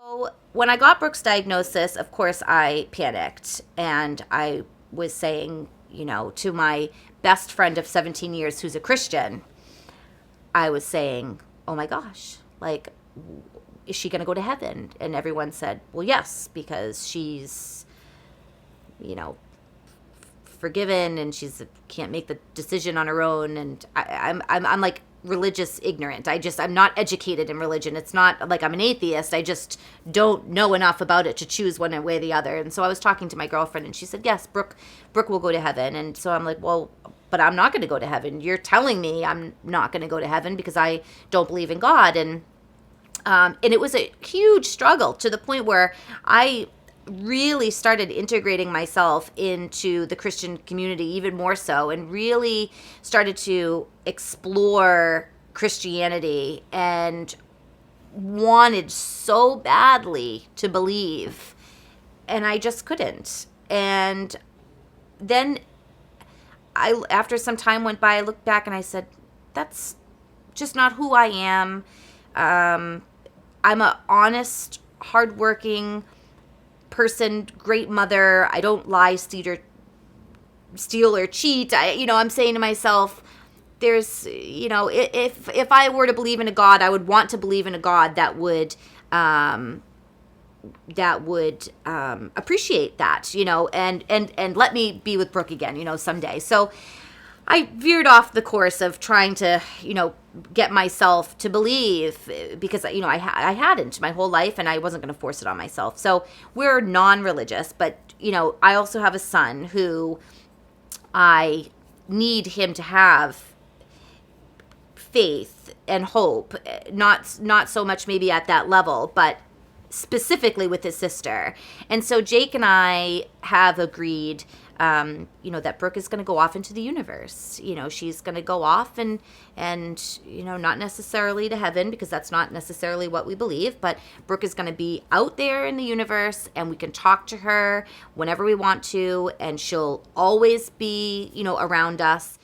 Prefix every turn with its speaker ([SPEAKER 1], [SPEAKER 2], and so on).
[SPEAKER 1] So when I got Brooke's diagnosis, of course, I panicked and I was saying, to my best friend of 17 years who's a Christian, I was saying, oh my gosh, like, is she going to go to heaven? And everyone said, well, yes, because she's, you know, forgiven and she's can't make the decision on her own. And I'm like religious ignorant. I'm not educated in religion. It's not like I'm an atheist. I just don't know enough about it to choose one way or the other. And so I was talking to my girlfriend and she said, yes, Brooke will go to heaven. And so I'm like, well, but I'm not going to go to heaven. You're telling me I'm not going to go to heaven because I don't believe in God. And it was a huge struggle to the point where I really started integrating myself into the Christian community even more so, and really started to explore Christianity and wanted so badly to believe, and I just couldn't. And then after some time went by, I looked back and I said, that's just not who I am. I'm a honest, hardworking person, great mother. I don't lie, steal or cheat. I'm saying to myself, there's, if I were to believe in a God, I would want to believe in a God that would appreciate that, and let me be with Brooke again, someday. So I veered off the course of trying to, get myself to believe because, I hadn't my whole life and I wasn't going to force it on myself. So we're non-religious, but, I also have a son who I need him to have faith and hope, not so much maybe at that level, but specifically with his sister. And so Jake and I have agreed, that Brooke is going to go off into the universe. She's going to go off and not necessarily to heaven, because that's not necessarily what we believe, but Brooke is going to be out there in the universe and we can talk to her whenever we want to, and she'll always be, around us.